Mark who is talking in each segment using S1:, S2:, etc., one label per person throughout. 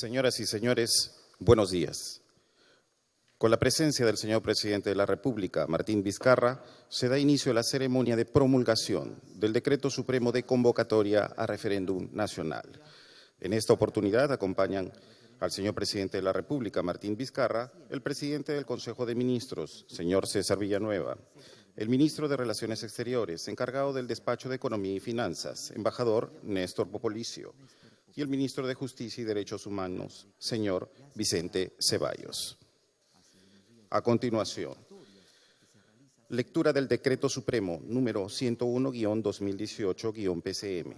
S1: Señoras y señores, buenos días. Con la presencia del señor Presidente de la República, Martín Vizcarra, se da inicio a la ceremonia de promulgación del Decreto Supremo de Convocatoria a Referéndum Nacional. En esta oportunidad acompañan al señor Presidente de la República, Martín Vizcarra, el Presidente del Consejo de Ministros, señor César Villanueva, el Ministro de Relaciones Exteriores, encargado del Despacho de Economía y Finanzas, embajador Néstor Popolicio, y el Ministro de Justicia y Derechos Humanos, señor Vicente Ceballos. A continuación, lectura del Decreto Supremo número 101-2018-PCM,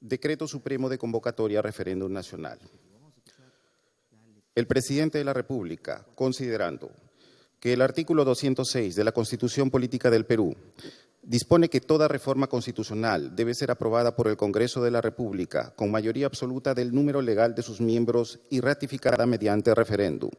S1: Decreto Supremo de Convocatoria a Referéndum Nacional. El Presidente de la República, considerando que el artículo 206 de la Constitución Política del Perú dispone que toda reforma constitucional debe ser aprobada por el Congreso de la República con mayoría absoluta del número legal de sus miembros y ratificada mediante referéndum.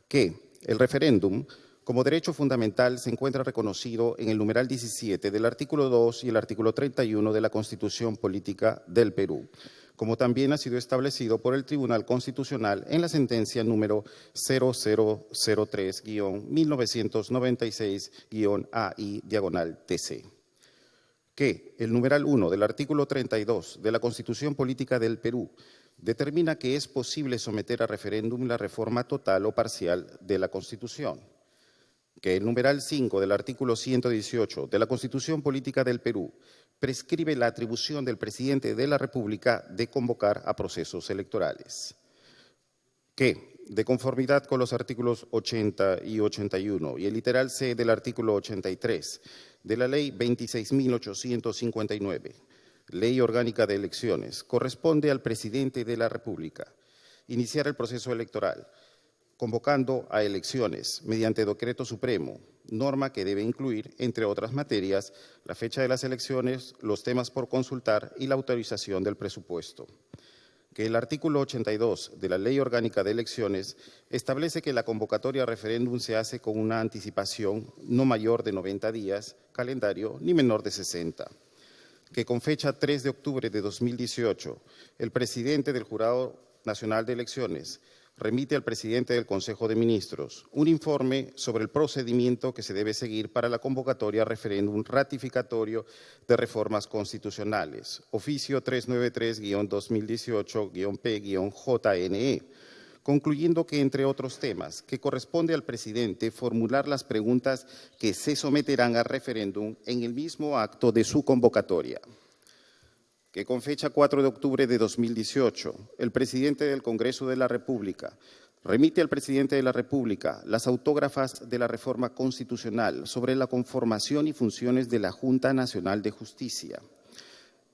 S1: Que el referéndum, como derecho fundamental, se encuentra reconocido en el numeral 17 del artículo 2 y el artículo 31 de la Constitución Política del Perú, como también ha sido establecido por el Tribunal Constitucional en la sentencia número 0003-1996-AI-TC. Que el numeral 1 del artículo 32 de la Constitución Política del Perú determina que es posible someter a referéndum la reforma total o parcial de la Constitución. Que el numeral 5 del artículo 118 de la Constitución Política del Perú prescribe la atribución del Presidente de la República de convocar a procesos electorales. Que, de conformidad con los artículos 80 y 81 y el literal C del artículo 83 de la Ley 26.859, Ley Orgánica de Elecciones, corresponde al Presidente de la República iniciar el proceso electoral, convocando a elecciones mediante decreto supremo, norma que debe incluir, entre otras materias, la fecha de las elecciones, los temas por consultar y la autorización del presupuesto. Que el artículo 82 de la Ley Orgánica de Elecciones establece que la convocatoria a referéndum se hace con una anticipación no mayor de 90 días, calendario, ni menor de 60. Que con fecha 3 de octubre de 2018, el presidente del Jurado Nacional de Elecciones remite al presidente del Consejo de Ministros un informe sobre el procedimiento que se debe seguir para la convocatoria a referéndum ratificatorio de reformas constitucionales, oficio 393-2018-P-JNE, concluyendo que, entre otros temas, que corresponde al presidente formular las preguntas que se someterán a referéndum en el mismo acto de su convocatoria. Que con fecha 4 de octubre de 2018, el presidente del Congreso de la República remite al presidente de la República las autógrafas de la reforma constitucional sobre la conformación y funciones de la Junta Nacional de Justicia,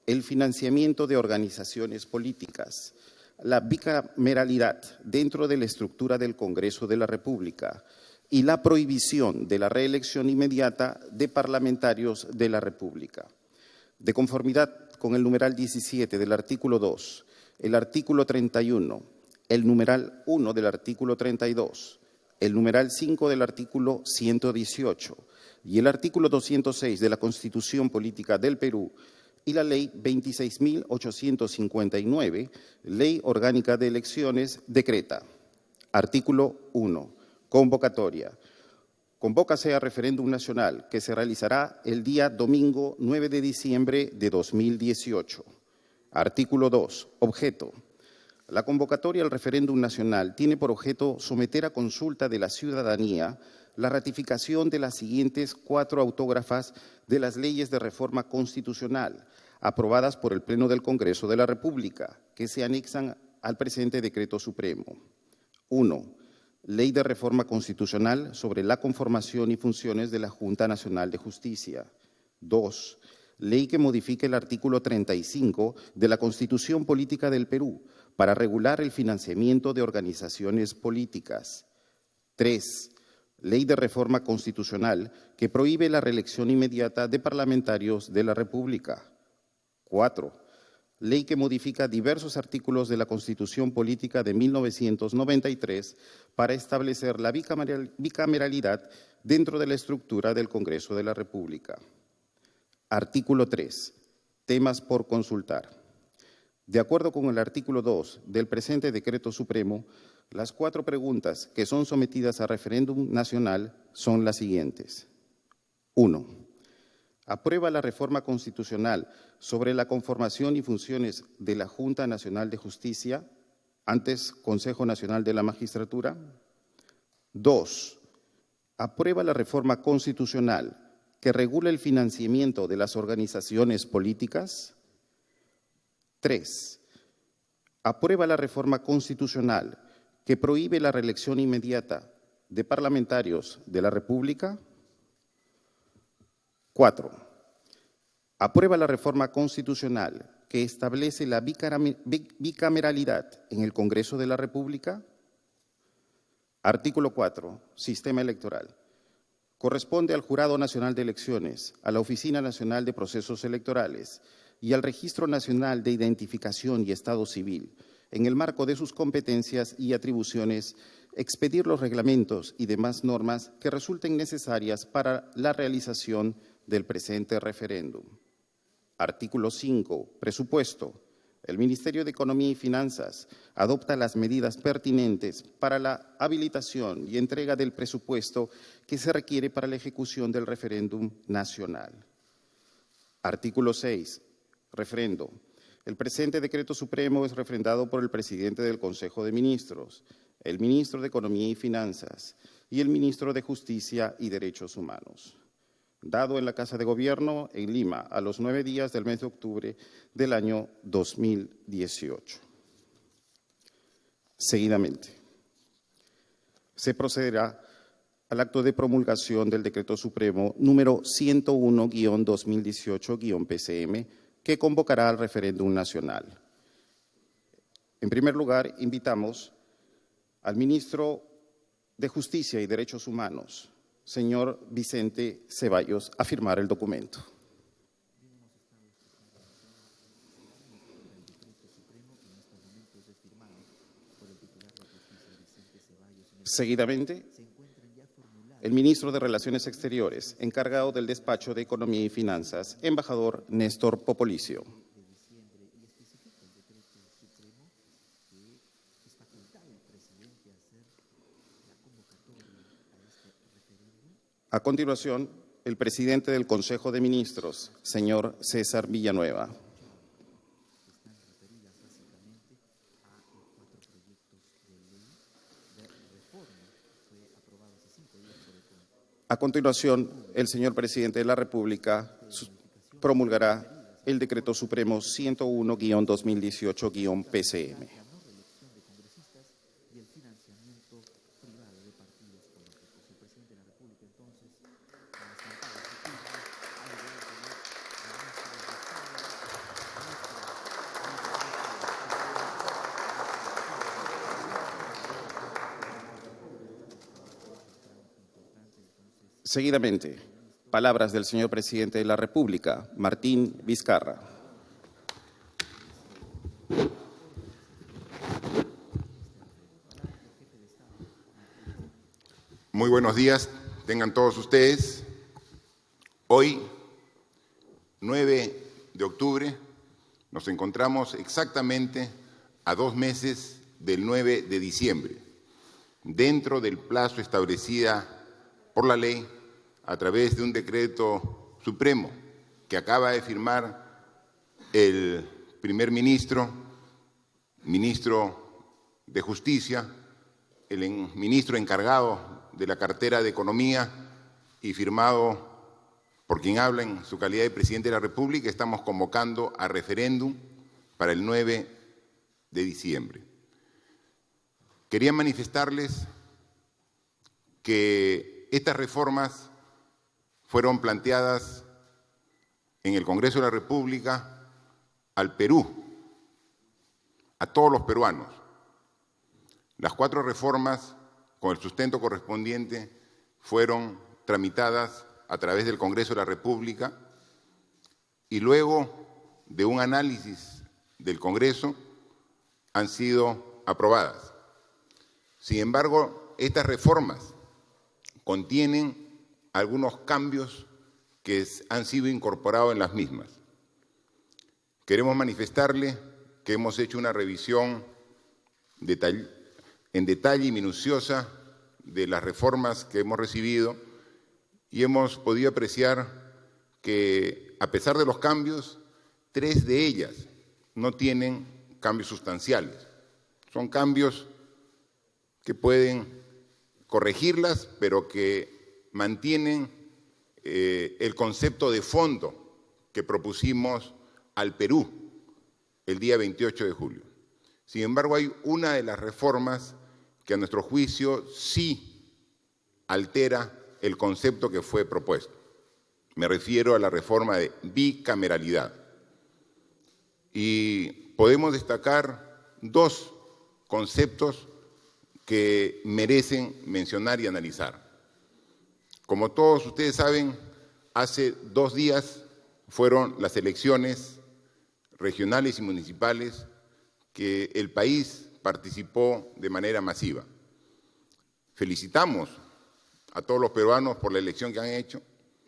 S1: el financiamiento de organizaciones políticas, la bicameralidad dentro de la estructura del Congreso de la República y la prohibición de la reelección inmediata de parlamentarios de la República. De conformidad con el numeral 17 del artículo 2, el artículo 31, el numeral 1 del artículo 32, el numeral 5 del artículo 118 y el artículo 206 de la Constitución Política del Perú y la Ley 26.859, Ley Orgánica de Elecciones, decreta. Artículo 1. Convocatoria. Convócase a referéndum nacional que se realizará el día domingo 9 de diciembre de 2018. Artículo 2. Objeto. La convocatoria al referéndum nacional tiene por objeto someter a consulta de la ciudadanía la ratificación de las siguientes 4 autógrafas de las leyes de reforma constitucional aprobadas por el Pleno del Congreso de la República, que se anexan al presente Decreto Supremo. 1. Ley de Reforma Constitucional sobre la conformación y funciones de la Junta Nacional de Justicia. 2. Ley que modifique el artículo 35 de la Constitución Política del Perú para regular el financiamiento de organizaciones políticas. 3. Ley de Reforma Constitucional que prohíbe la reelección inmediata de parlamentarios de la República. 4. Ley que modifica diversos artículos de la Constitución Política de 1993 para establecer la bicameralidad dentro de la estructura del Congreso de la República. Artículo 3. Temas por consultar. De acuerdo con el artículo 2 del presente Decreto Supremo, las 4 preguntas que son sometidas a referéndum nacional son las siguientes. 1. ¿Aprueba la reforma constitucional sobre la conformación y funciones de la Junta Nacional de Justicia, antes Consejo Nacional de la Magistratura? 2. ¿Aprueba la reforma constitucional que regula el financiamiento de las organizaciones políticas? 3. ¿Aprueba la reforma constitucional que prohíbe la reelección inmediata de parlamentarios de la República? 4. ¿Aprueba la reforma constitucional que establece la bicameralidad en el Congreso de la República? Artículo 4. Sistema electoral. Corresponde al Jurado Nacional de Elecciones, a la Oficina Nacional de Procesos Electorales y al Registro Nacional de Identificación y Estado Civil, en el marco de sus competencias y atribuciones, expedir los reglamentos y demás normas que resulten necesarias para la realización del presente referéndum. Artículo 5. Presupuesto. El Ministerio de Economía y Finanzas adopta las medidas pertinentes para la habilitación y entrega del presupuesto que se requiere para la ejecución del referéndum nacional. Artículo 6. Refrendo. El presente Decreto Supremo es refrendado por el Presidente del Consejo de Ministros, el Ministro de Economía y Finanzas y el Ministro de Justicia y Derechos Humanos. Dado en la Casa de Gobierno, en Lima, a los 9 días del mes de octubre del año 2018. Seguidamente, se procederá al acto de promulgación del Decreto Supremo número 101-2018-PCM, que convocará al referéndum nacional. En primer lugar, invitamos al Ministro de Justicia y Derechos Humanos, señor Vicente Ceballos, a firmar el documento. Seguidamente, el Ministro de Relaciones Exteriores, encargado del despacho de Economía y Finanzas, embajador Néstor Popolicio. A continuación, el presidente del Consejo de Ministros, señor César Villanueva. A continuación, el señor presidente de la República promulgará el Decreto Supremo 101-2018-PCM. Seguidamente, palabras del señor presidente de la República, Martín Vizcarra.
S2: Muy buenos días, tengan todos ustedes. Hoy, 9 de octubre, nos encontramos exactamente a 2 meses del 9 de diciembre, dentro del plazo establecido por la ley a través de un decreto supremo que acaba de firmar el primer ministro, ministro de Justicia, el ministro encargado de la cartera de Economía y firmado por quien habla en su calidad de presidente de la República. Estamos convocando a referéndum para el 9 de diciembre. Quería manifestarles que estas reformas fueron planteadas en el Congreso de la República al Perú, a todos los peruanos. Las 4 reformas, con el sustento correspondiente, fueron tramitadas a través del Congreso de la República y luego de un análisis del Congreso han sido aprobadas. Sin embargo, estas reformas contienen algunos cambios que han sido incorporados en las mismas. Queremos manifestarle que hemos hecho una revisión en detalle y minuciosa de las reformas que hemos recibido y hemos podido apreciar que, a pesar de los cambios, 3 de ellas no tienen cambios sustanciales. Son cambios que pueden corregirlas, pero que mantienen el concepto de fondo que propusimos al Perú el día 28 de julio. Sin embargo, hay una de las reformas que a nuestro juicio sí altera el concepto que fue propuesto. Me refiero a la reforma de bicameralidad. Y podemos destacar 2 conceptos que merecen mencionar y analizar. Como todos ustedes saben, hace 2 días fueron las elecciones regionales y municipales que el país participó de manera masiva. Felicitamos a todos los peruanos por la elección que han hecho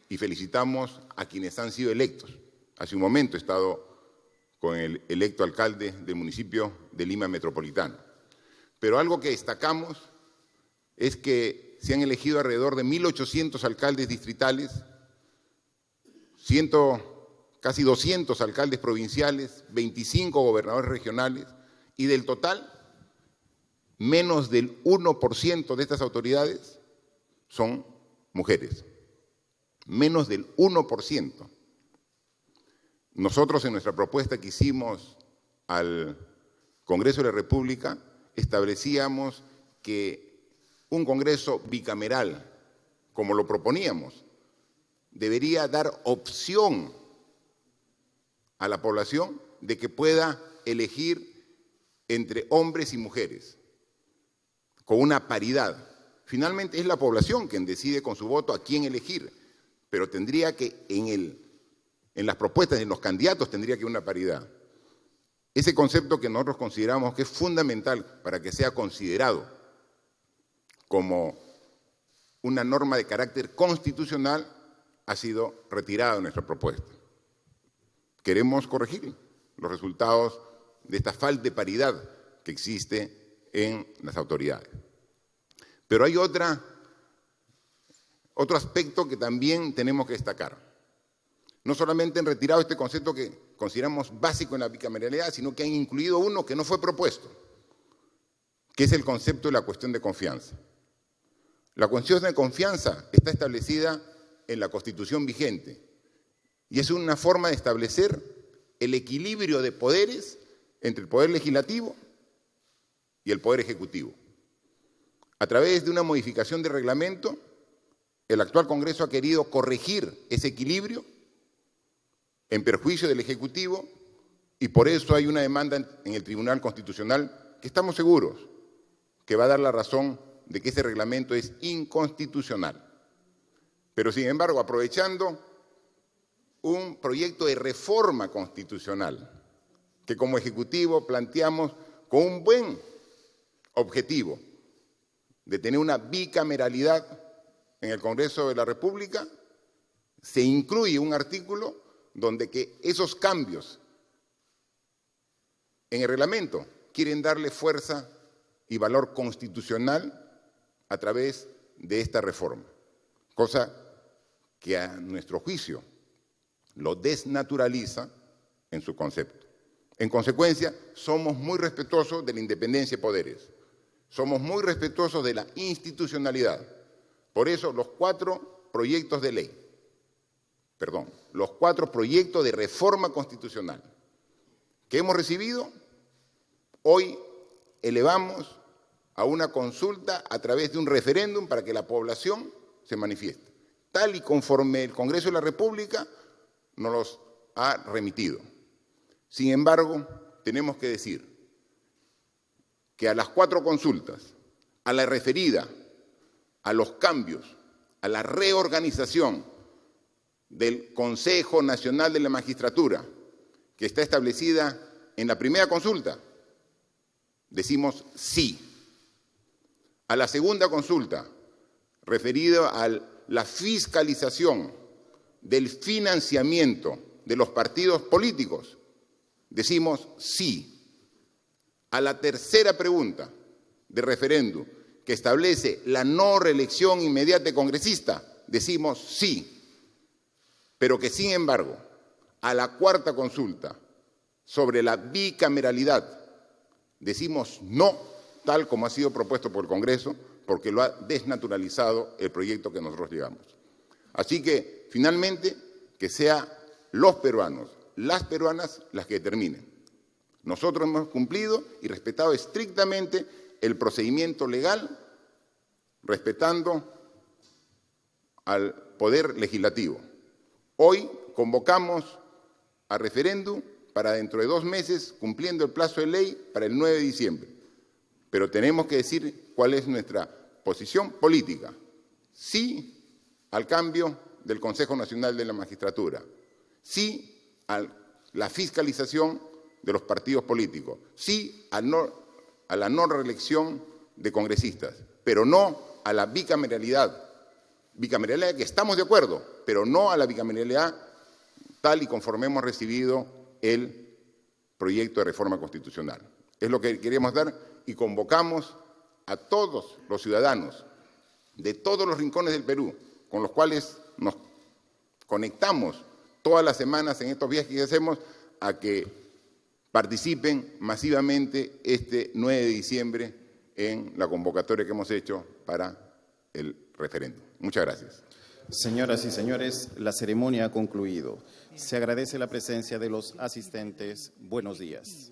S2: y felicitamos a quienes han sido electos. Hace un momento he estado con el electo alcalde del municipio de Lima Metropolitano. Pero algo que destacamos es que se han elegido alrededor de 1.800 alcaldes distritales, casi 200 alcaldes provinciales, 25 gobernadores regionales, y del total, menos del 1% de estas autoridades son mujeres. Menos del 1%. Nosotros, en nuestra propuesta que hicimos al Congreso de la República, establecíamos que un Congreso bicameral, como lo proponíamos, debería dar opción a la población de que pueda elegir entre hombres y mujeres, con una paridad. Finalmente es la población quien decide con su voto a quién elegir, pero tendría que en las propuestas, en los candidatos, tendría que haber una paridad. Ese concepto que nosotros consideramos que es fundamental para que sea considerado como una norma de carácter constitucional ha sido retirado de nuestra propuesta. Queremos corregir los resultados de esta falta de paridad que existe en las autoridades. Pero hay otro aspecto que también tenemos que destacar. No solamente han retirado este concepto que consideramos básico en la bicameralidad, sino que han incluido uno que no fue propuesto, que es el concepto de la cuestión de confianza. La cuestión de confianza está establecida en la Constitución vigente y es una forma de establecer el equilibrio de poderes entre el Poder Legislativo y el Poder Ejecutivo. A través de una modificación de reglamento, el actual Congreso ha querido corregir ese equilibrio en perjuicio del Ejecutivo y por eso hay una demanda en el Tribunal Constitucional que estamos seguros que va a dar la razón de que ese reglamento es inconstitucional. Pero sin embargo, aprovechando un proyecto de reforma constitucional que como Ejecutivo planteamos con un buen objetivo de tener una bicameralidad en el Congreso de la República, se incluye un artículo donde que esos cambios en el reglamento quieren darle fuerza y valor constitucional a través de esta reforma, cosa que a nuestro juicio lo desnaturaliza en su concepto. En consecuencia, somos muy respetuosos de la independencia de poderes, somos muy respetuosos de la institucionalidad. Por eso los 4 proyectos de ley, los 4 proyectos de reforma constitucional que hemos recibido, hoy elevamos a una consulta a través de un referéndum para que la población se manifieste, tal y conforme el Congreso de la República nos los ha remitido. Sin embargo, tenemos que decir que a las 4 consultas, a la referida, a los cambios, a la reorganización del Consejo Nacional de la Magistratura, que está establecida en la primera consulta, decimos sí. A la segunda consulta, referida a la fiscalización del financiamiento de los partidos políticos, decimos sí. a la tercera pregunta de referéndum, que establece la no reelección inmediata de congresista, decimos sí, pero que sin embargo, a la cuarta consulta sobre la bicameralidad, decimos no, tal como ha sido propuesto por el Congreso, porque lo ha desnaturalizado el proyecto que nosotros llevamos. Así que, finalmente, que sean los peruanos, las peruanas, las que determinen. Nosotros hemos cumplido y respetado estrictamente el procedimiento legal, respetando al Poder Legislativo. Hoy convocamos a referéndum para dentro de 2 meses, cumpliendo el plazo de ley, para el 9 de diciembre. Pero tenemos que decir cuál es nuestra posición política. Sí al cambio del Consejo Nacional de la Magistratura. Sí a la fiscalización de los partidos políticos. Sí a la no reelección de congresistas, pero no a la bicameralidad. Bicameralidad que estamos de acuerdo, pero no a la bicameralidad tal y conforme hemos recibido el proyecto de reforma constitucional. Es lo que queríamos dar y convocamos a todos los ciudadanos de todos los rincones del Perú, con los cuales nos conectamos todas las semanas en estos viajes que hacemos, a que participen masivamente este 9 de diciembre en la convocatoria que hemos hecho para el referéndum. Muchas gracias.
S1: Señoras y señores, la ceremonia ha concluido. Se agradece la presencia de los asistentes. Buenos días.